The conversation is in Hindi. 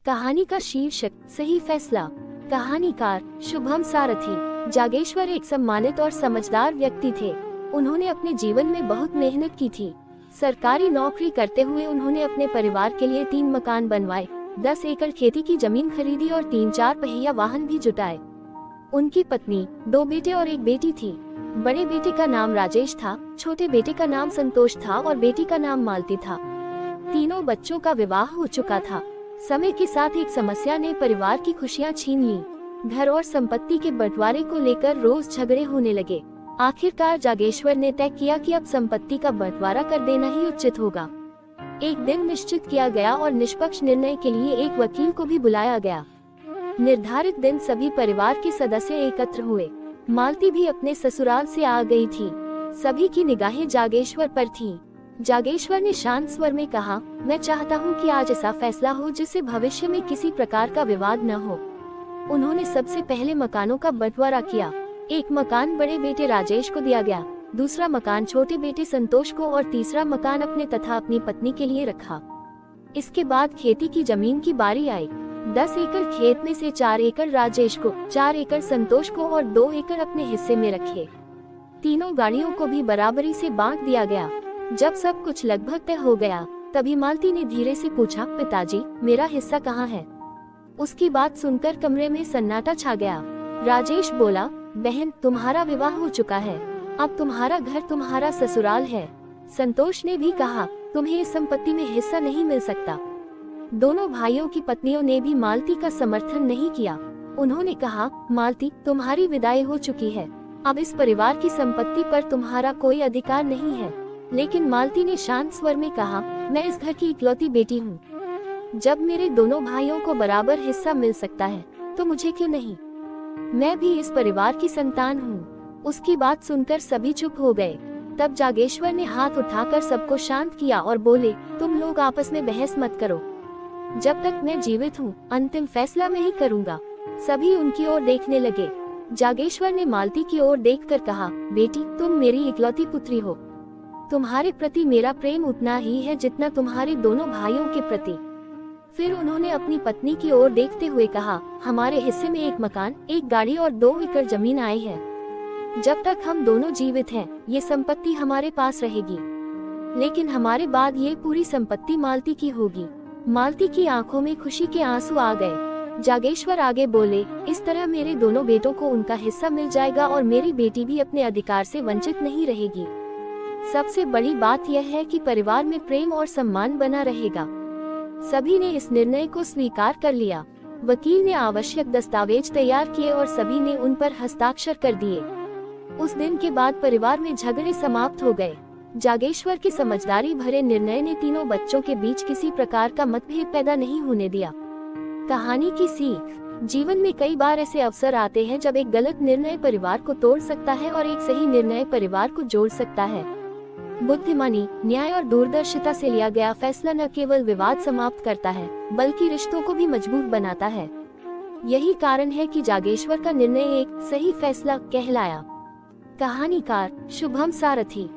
कहानी का शीर्षक सही फैसला। कहानीकार शुभम सारथी। जागेश्वर एक सम्मानित और समझदार व्यक्ति थे। उन्होंने अपने जीवन में बहुत मेहनत की थी। सरकारी नौकरी करते हुए उन्होंने अपने परिवार के लिए 3 मकान बनवाए, 10 एकड़ खेती की जमीन खरीदी और 3-4 पहिया वाहन भी जुटाए। उनकी पत्नी, 2 बेटे और 1 बेटी थी। बड़े बेटे का नाम राजेश था, छोटे बेटे का नाम संतोष था और बेटी का नाम मालती था। तीनों बच्चों का विवाह हो चुका था। समय के साथ एक समस्या ने परिवार की खुशियां छीन ली। घर और संपत्ति के बंटवारे को लेकर रोज झगड़े होने लगे। आखिरकार जागेश्वर ने तय किया कि अब संपत्ति का बंटवारा कर देना ही उचित होगा। एक दिन निश्चित किया गया और निष्पक्ष निर्णय के लिए एक वकील को भी बुलाया गया। निर्धारित दिन सभी परिवार के सदस्य एकत्र हुए। मालती भी अपने ससुराल से आ गई थी। सभी की निगाहें जागेश्वर पर थीं। जागेश्वर ने शांत स्वर में कहा, मैं चाहता हूं कि आज ऐसा फैसला हो जिससे भविष्य में किसी प्रकार का विवाद न हो। उन्होंने सबसे पहले मकानों का बंटवारा किया। एक मकान बड़े बेटे राजेश को दिया गया, दूसरा मकान छोटे बेटे संतोष को और तीसरा मकान अपने तथा अपनी पत्नी के लिए रखा। इसके बाद खेती की जमीन की बारी आई। 10 एकड़ खेत में से 4 एकड़ राजेश को, 4 एकड़ संतोष को और 2 एकड़ अपने हिस्से में रखे। तीनों गाड़ियों को भी बराबरी से बांट दिया गया। जब सब कुछ लगभग तय हो गया, तभी मालती ने धीरे से पूछा, पिताजी, मेरा हिस्सा कहाँ है? उसकी बात सुनकर कमरे में सन्नाटा छा गया। राजेश बोला, बहन, तुम्हारा विवाह हो चुका है, अब तुम्हारा घर तुम्हारा ससुराल है। संतोष ने भी कहा, तुम्हें इस संपत्ति में हिस्सा नहीं मिल सकता। दोनों भाइयों की पत्नियों ने भी मालती का समर्थन नहीं किया। उन्होंने कहा, मालती, तुम्हारी विदाई हो चुकी है, अब इस परिवार की संपत्ति पर तुम्हारा कोई अधिकार नहीं है। लेकिन मालती ने शांत स्वर में कहा, मैं इस घर की इकलौती बेटी हूँ। जब मेरे दोनों भाइयों को बराबर हिस्सा मिल सकता है, तो मुझे क्यों नहीं? मैं भी इस परिवार की संतान हूँ। उसकी बात सुनकर सभी चुप हो गए। तब जागेश्वर ने हाथ उठाकर सबको शांत किया और बोले, तुम लोग आपस में बहस मत करो। जब तक मैं जीवित हूँ, अंतिम फैसला मैं ही करूँगा। सभी उनकी ओर देखने लगे। जागेश्वर ने मालती की ओर देखकर कहा, बेटी, तुम मेरी इकलौती पुत्री हो। तुम्हारे प्रति मेरा प्रेम उतना ही है जितना तुम्हारे दोनों भाइयों के प्रति। फिर उन्होंने अपनी पत्नी की ओर देखते हुए कहा, हमारे हिस्से में 1 मकान, 1 गाड़ी और 2 एकड़ जमीन आई है। जब तक हम दोनों जीवित हैं, ये संपत्ति हमारे पास रहेगी। लेकिन हमारे बाद ये पूरी संपत्ति मालती की होगी। मालती की आंखों में खुशी के आंसू आ गए। जागेश्वर आगे बोले, इस तरह मेरे दोनों बेटों को उनका हिस्सा मिल जाएगा और मेरी बेटी भी अपने अधिकार से वंचित नहीं रहेगी। सबसे बड़ी बात यह है कि परिवार में प्रेम और सम्मान बना रहेगा। सभी ने इस निर्णय को स्वीकार कर लिया। वकील ने आवश्यक दस्तावेज तैयार किए और सभी ने उन पर हस्ताक्षर कर दिए। उस दिन के बाद परिवार में झगड़े समाप्त हो गए। जागेश्वर के समझदारी भरे निर्णय ने तीनों बच्चों के बीच किसी प्रकार का मतभेद पैदा नहीं होने दिया। कहानी की सीख। जीवन में कई बार ऐसे अवसर आते हैं जब एक गलत निर्णय परिवार को तोड़ सकता है और एक सही निर्णय परिवार को जोड़ सकता है। बुद्धिमानी, न्याय और दूरदर्शिता से लिया गया फैसला न केवल विवाद समाप्त करता है, बल्कि रिश्तों को भी मजबूत बनाता है। यही कारण है कि जागेश्वर का निर्णय एक सही फैसला कहलाया। कहानीकार शुभम सारथी।